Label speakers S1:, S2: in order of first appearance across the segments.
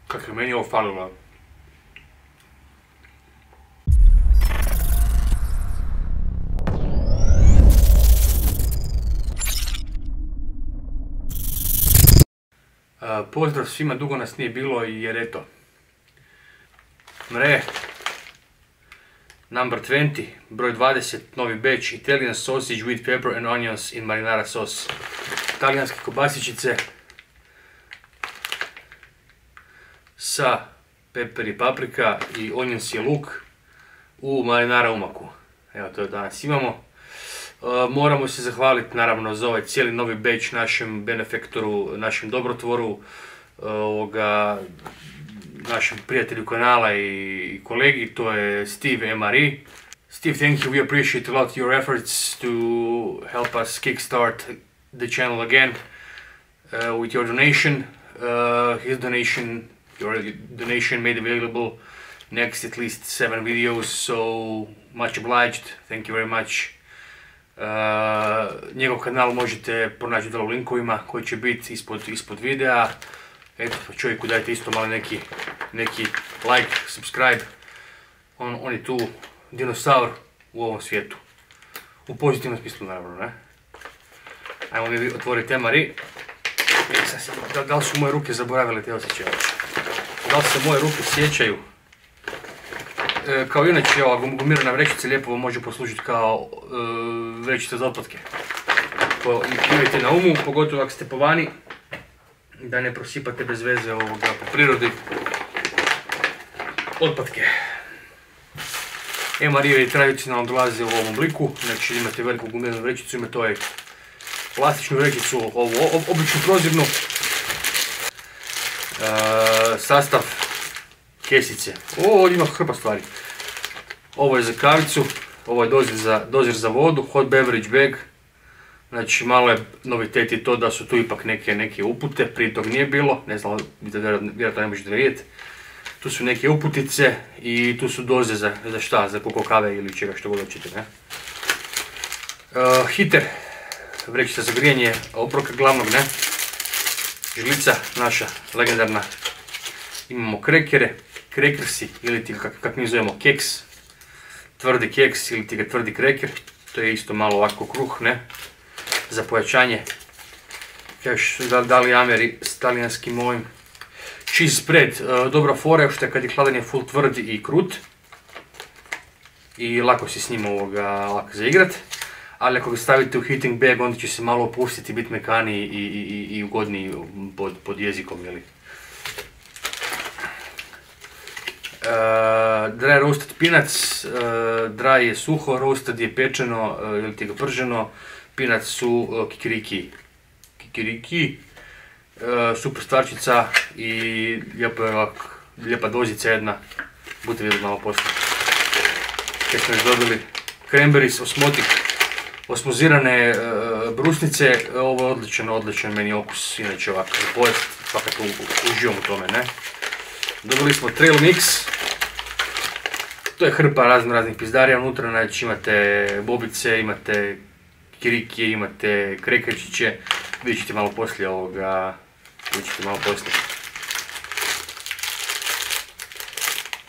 S1: Kako je meni ovo falilo. Pozdrav svima, dugo nas nije bilo jer eto. Mre, number 20, broj 20, novi batch, Italian sausage with pepper and onions in marinara sauce. Talijanske kobasičice sa peper i paprika i onions je luk u marinara umaku. Evo to danas imamo. Moramo se zahvaliti naravno za ovaj cijeli novi batch našem benefektoru, našem dobrotvoru, našem prijatelju kanala i kolegi, to je Steve MRE. Steve, thank you, we appreciate a lot your efforts to help us kickstart the channel again with your donation. Your donation made available next at least 7 videos, so much obliged, thank you very much. Njegov kanal možete pronaći dole u linkovima koji će biti ispod videa. Eto, čovjeku dajte isto malo neki like, subscribe. On je tu dinosaur u ovom svijetu. U pozitivnom smislu naravno, ne? Ajmo mi otvoriti MRE. Da li su moje ruke zaboravile te osjećaje? Da li se moje ruke sjećaju? Kao inače, ova gumirana vrećica lijepo vam može poslužiti kao vrećica za otpatke. To imajte na umu, pogotovo ako ste po vani, da ne prosipate bez veze po prirodi otpatke. MRE tradicionalno dolaze u ovom obliku, znači imate veliku gumiranu vrećicu, imate ovaj plastičnu vrećicu, ovu običnu prozirnu. Sastav kesice. Ovdje ima hrpa stvari. Ovo je za kavicu, ovo je dozir za vodu, hot beverage bag. Znači malo je novitet i to da su tu ipak neke upute, prije tog nije bilo, ne znam, vjerojatno ne možete vidjeti. Tu su neke uputice i tu su doze za šta, za koliko kave ili čega što god hoćete, ne? Hiter, vrećica za grijanje obroka glavnog, ne? Žlica naša legendarna. Imamo krekere, krekersi ili ti kak mi zovemo keks, tvrdi keks ili ti ga tvrdi kreker, to je isto malo ovako kruh, ne, za pojačanje. Kažeš da li Ameri s talijanskim ovim. Cheese spread, dobra fora je što je kad je hladan je full tvrdi i krut i lako si s njim lako zaigrat, ali ako ga stavite u heating bag onda će se malo opustiti, biti mekaniji i ugodniji pod jezikom, jeli. Dry roasted peanuts, dry je suho, roasted je pečeno ili ti ga prženo, peanuts su kikiriki, super stvarčica i lijepa dozica jedna, budete vidjeli malo poslije. Kaj smo još dobili, cranberries, osmotik, osmozirane brusnice, ovo je odličan meni okus, inače ovako za pojest, fakat uživam u tome, ne. Dobili smo trail mix, to je hrpa raznih pizdarija unutra, znači imate bobice, imate kikiriki, imate krekerčiće, vidjet ćete malo poslije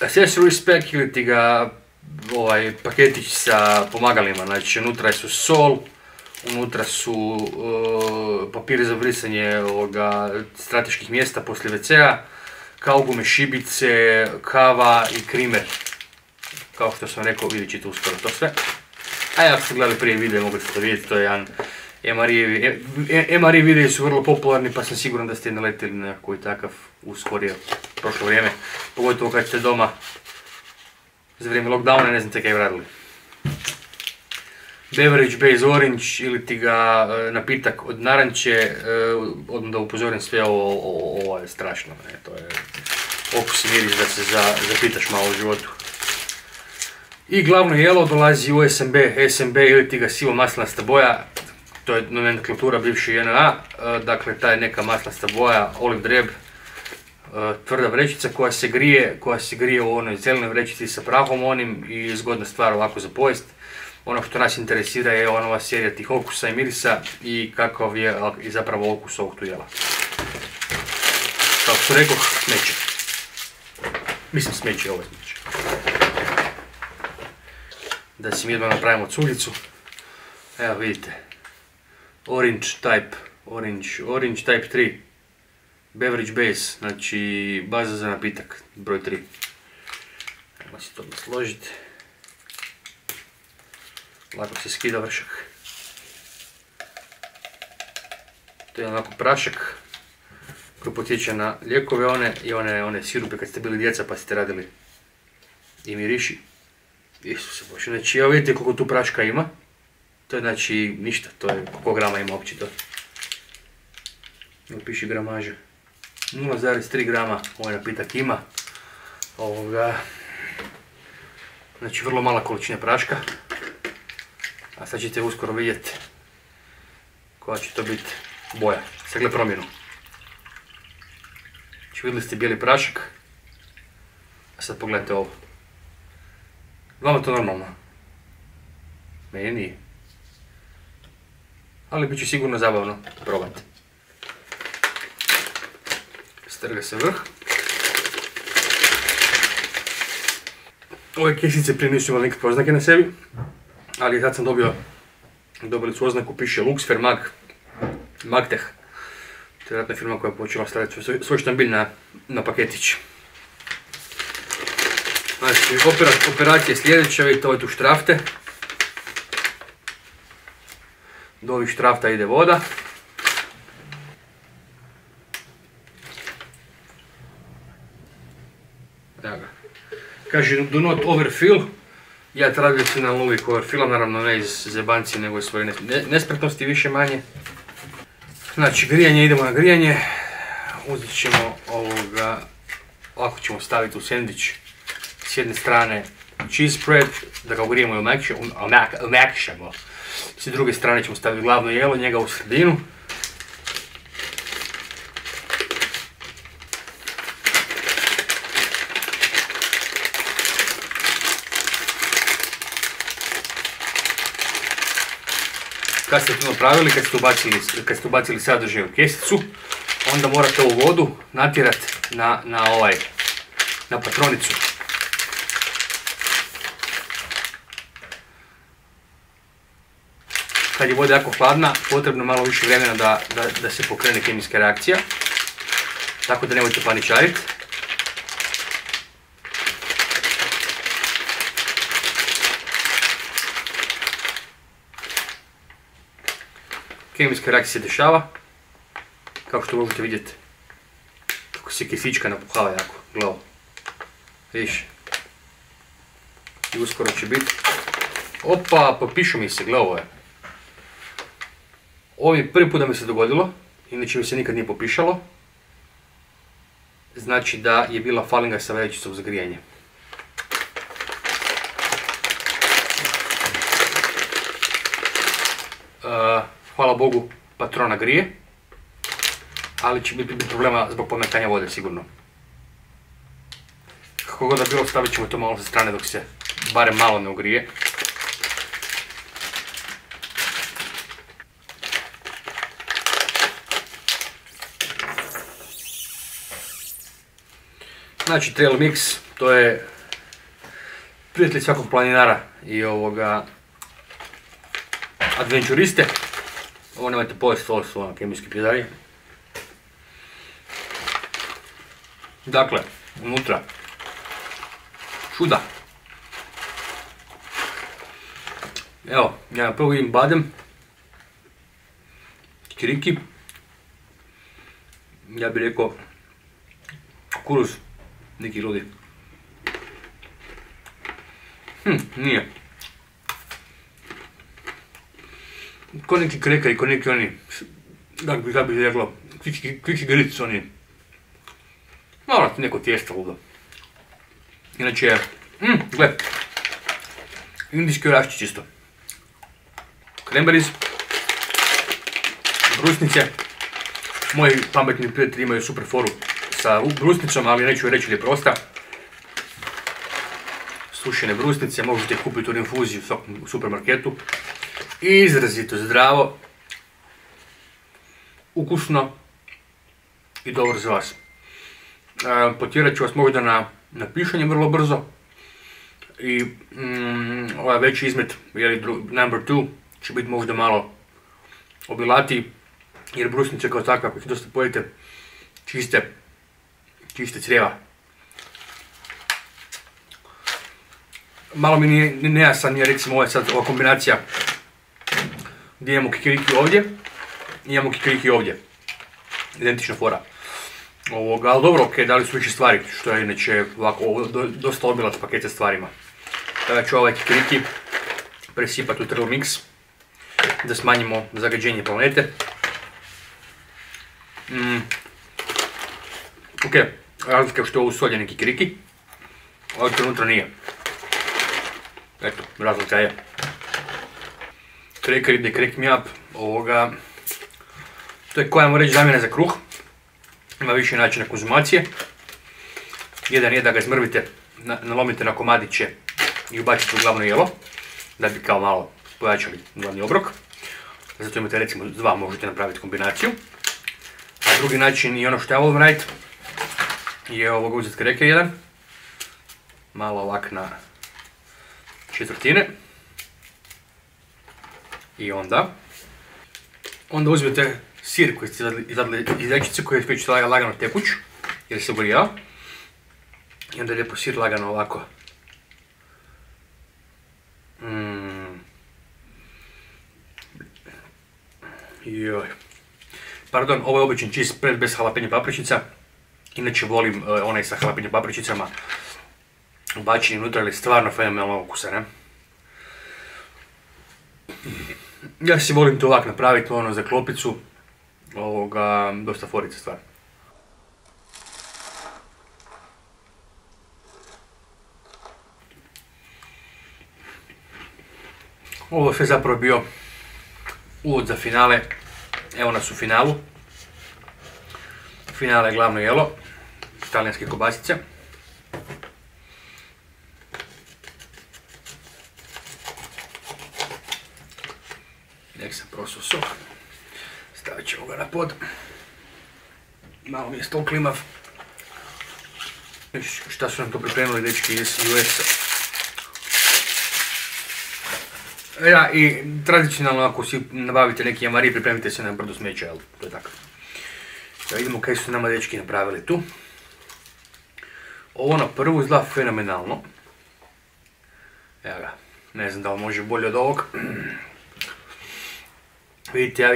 S1: Accessory spec ili ti ga paketić sa pomagalima, znači unutra su sol, unutra su papiri za brisanje strateških mjesta poslije WC-a, kaugume, šibice, kava i krimer. Kao što sam rekao, vidjet ćete uskoro to sve. A ako ste gledali prije videa, mogli ste to vidjeti, to je jedan MRE videi su vrlo popularni, pa sam siguran da ste naletili na koji takav u skorije prošlo vrijeme. Pogotovo kad ste doma za vrijeme lockdowna, ne znate kaj radili. Beverage base orange ili ti ga napitak od naranče, odmah da upozorim sve, ovo je strašno, to je okus i miris da se zapitaš malo u životu. I glavno jelo dolazi u SMB ili ti ga sivo maslinasta boja, to je nomenklatura bivši JNA, dakle ta je neka maslinasta boja, olive dreb, tvrda vrećica koja se grije u onoj zelenoj vrećici sa prahom onim i zgodna stvar ovako za pojest. Ono što nas interesira je ova nova serija tih okusa i mirisa i kakav je zapravo okus ovog tu jela. Kao što rekoh, smeće. Mislim smeće, ovo je smeće. Da si mi jedno napravimo cugicu. Evo vidite. Orange Type 3. Beverage base, znači baza za napitak, broj 3. Ajmo se to složiti. Lako se skida vršak. To je onako prašak koji potječe na lijekove i one sirupe kad ste bili djeca pa ste radili i miriši. Isuse Bože, znači evo vidite koliko tu praška ima. To je znači ništa, to je koliko grama ima uopće to. Evo piše gramaža. 0,3 grama ovaj napitak ima. Znači vrlo mala količina praška. A sad ćete uskoro vidjeti koja će to biti boja. Sad gled promjenu. Znači vidjeli ste bijeli prašak. A sad pogledajte ovo. Vama to normalno. Meni nije. Ali bit će sigurno zabavno probati. Strga se vrh. Ove kesice prije nisu imali nikakve oznake na sebi. Ali sad sam dobili su oznaku, piše Luxfer Magtech. To je vjerojatno firma koja je počela staviti svoj štambilj na paketić. Znači, operacija je sljedeća, vidite ove tu štrafte. Do ovih štrafta ide voda. Evo ga. Kaže, do not overfill. Ja tradicionalno uvijek overfillam, naravno ne iz zebanci, nego iz svoje nespretnosti više manje. Znači, grijanje, idemo na grijanje. Uzet ćemo ovako ćemo staviti u sendvič s jedne strane cheese spread, da ga ugrijemo i omekšamo. S druge strane ćemo staviti glavno jelo, njega u sredinu. Kad ste to napravili, kad ste ubacili sadržaj u kesicu, onda morate ovu vodu natjerati na patronicu. Kad je voda jako hladna, potrebno malo više vremena da se pokrene kemijska reakcija, tako da nemojte paničariti. Kemijska reakcija se dešava, kao što možete vidjeti, kako se kisička napuhava jako, glavo. Vidiš? I uskoro će biti. Opa, popišu mi se, glavo je. Ovo je prvi put da mi se dogodilo, inače mi se nikad nije popišalo. Znači da je bila falinga sa vrećicom za grijanje. Hvala Bogu, patrona grije, ali će biti problema zbog pometanja vode sigurno. Kako god da bilo, stavit ćemo to malo sa strane dok se barem malo ne ugrije. Znači trail mix, to je prijatelj svakog planinara i adventuriste. Ovo nemojte pojesti, ovo su kemijski pjezari. Dakle, unutra čuda. Evo, ja prvo vidim badem, kiriki, ja bih rekao kukuruz, neki ludi. Nije. Ko neki krekari, ko neki oni, kako bih reklo, kviki gric oni. Malo neko tijesto ludo. Inače, gled, indijski oraščić isto. Cranberries, brusnice. Moji pametni prijatelji imaju super foru sa brusnicom, ali neću reći li je prosta. Sušene brusnice, možete ih kupiti u infuziji u supermarketu. Izrazito zdravo, ukusno i dobro za vas. Potjerat ću vas možda na na pišanje vrlo brzo. I ovaj veći izmet, number 2, će biti možda malo obilatiji, jer brusnice kao takva, ako dosta pojete, čiste crijeva. Malo mi nije nejasan je recimo ova kombinacija gdje imamo kikiriki ovdje i imamo kikiriki ovdje. Identična fora. Ali dobro, ok, dali su više stvari, što je inače ovako dosta obilat paket sa stvarima. Tada ću ovaj kikiriki presipati u Trail Mix da smanjimo zagađenje planete. Ok, razlika je što je ovo usoljeni kikiriki, ali to unutra nije. Eto, razlika je. Cracker ide crack me up, to je koja mu reći zamjena za kruh. Ima više načina konzumacije. Jedan je da ga izmrvite, nalomite na komadiće i ubacite u glavno jelo, da bi kao malo pojačali glavni obrok. Zato imate recimo dva, možete napraviti kombinaciju. A drugi način i ono što ja volim raditi je uzeti cracker jedan, malo ovak na četvrtine i onda uzmete sir koji ste izvadili iz vrećice, koji je već lagano tekuć jer se ugrijao, i onda lijepo sir lagano ovako Pardon, ovo je običan cheese spread bez jalapeno papričica. Inače volim onaj sa jalapeno papričicama bačeni unutra, ali stvarno fenomenalno ukusa, ne? Ja si volim to ovak napraviti, za klopicu, dosta forica stvar. Ovo sve zapravo bio uvod za finale. Evo nas u finalu. Finale je glavno jelo, talijanske kobasice. Nek sam prosuo sok. Stavit ćemo ga na pod. Malo mi je stol klimav. Šta su nam to pripremili dečki iz US-a. Ja, i tradicionalno ako si nabavite neki jamari, pripremite se na brdo smeća, jel? To je tako. Da vidimo kaj su nama dečki napravili tu. Ovo na prvu izgleda fenomenalno. Evo ga, ne znam da li može bolje od ovog. Vidite,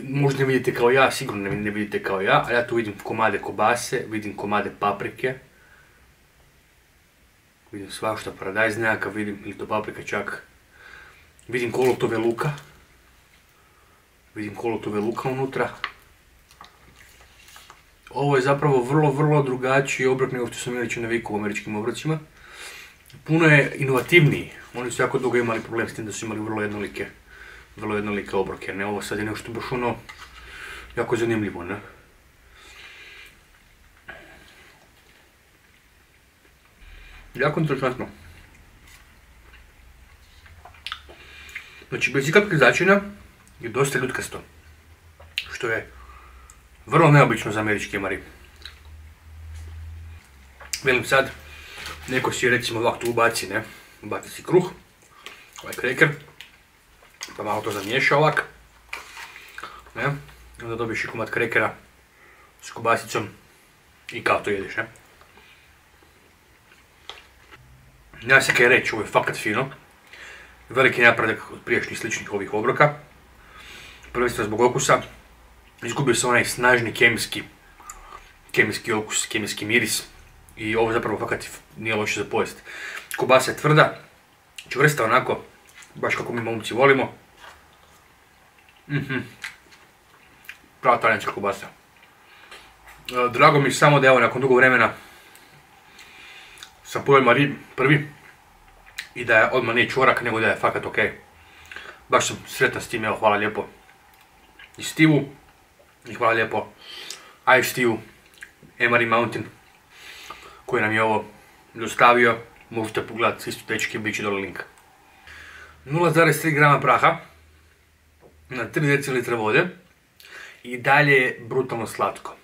S1: možda ne vidite kao ja, sigurno ne vidite kao ja, ali ja tu vidim komade kobase, vidim komade paprike. Vidim svašta, paradajz nekakav vidim, ili to paprika čak. Vidim kolotove luka. Vidim kolotove luka unutra. Ovo je zapravo vrlo drugačiji obrok nego što sam inače navikao u američkim obrocima. Puno je inovativniji. Oni su jako dugo imali problem s tim da su imali vrlo jednolike obroke. Ne, ovo sad je nešto baš jako zanimljivo, ne? Jako interesantno. Znači, bez ikakvih začina je dosta ljutkasto, što je vrlo neobično za američki jamari. Velim sad, neko si recimo ovak tu ubaci, ne? Ubaci si kruh, ovaj kreker, pa malo to zamiješa ovak, ne? I onda dobiješ i komad krekera s kobasicom i kao to jedeš, ne? Nema se kaj reći, ovo je fakat fino. Veliki napredak od prijašnjih sličnih ovih obroka. Prvenstveno zbog okusa. Izgubio se onaj snažni kemijski okus, kemijski miris. I ovo zapravo fakat nije loše za pojest. Kobasa je tvrda, čvrsta onako, baš kako mi momci volimo. Prava talijanska kobasa. Drago mi samo da evo nakon dugo vremena sam pojel Marie prvi. I da je odmah nije čorak, nego da je fakat ok. Baš sam sretan s tim, evo, hvala lijepo i Steve-u, i hvala lijepo Ice Steve-u, Emery Mountain, koji nam je ovo dostavio. Možete pogledati isto dečki, bit će dole link. 0,3 grama praha na 3 decilitra vode i dalje je brutalno slatko.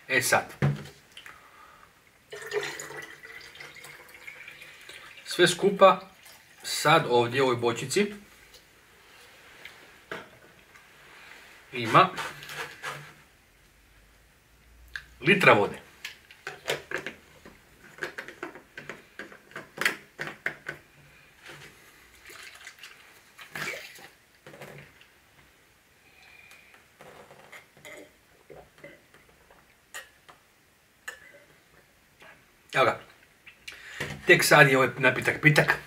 S1: E sad, Sve skupa sad ovdje u ovoj bočici ima litra vode. Evo ga. Tek sad je ovaj napitak pitak.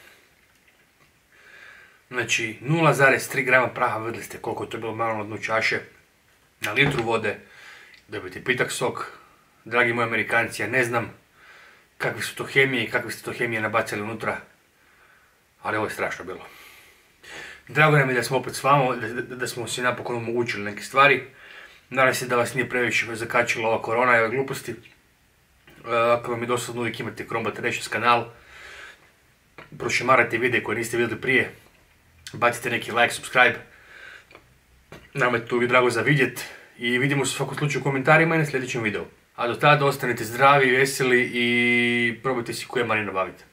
S1: Znači 0,3 grama praha, vidjeli ste koliko je to bilo malo na dnu čaše. Na litru vode dobiti pitak sok. Dragi moji Amerikanci, ja ne znam kakve su to hemije i kakve ste to hemije nabacili unutra. Ali ovo je strašno bilo. Drago nam je da smo opet s vama, da smo si napokon omogućili neke stvari. Nadam se da vas nije previše zakačila ova korona i ove gluposti. Ako vam je dosadno, uvijek imate Crombat Rešes kanal. Prošemarajte videe koje niste vidjeli prije. Bacite neki like, subscribe. Nama je to uvijek drago za vidjet. I vidimo se u svakom slučaju u komentarima i na sljedećem videu. A do tada ostanite zdravi, veseli i probajte si koje manje nabaviti.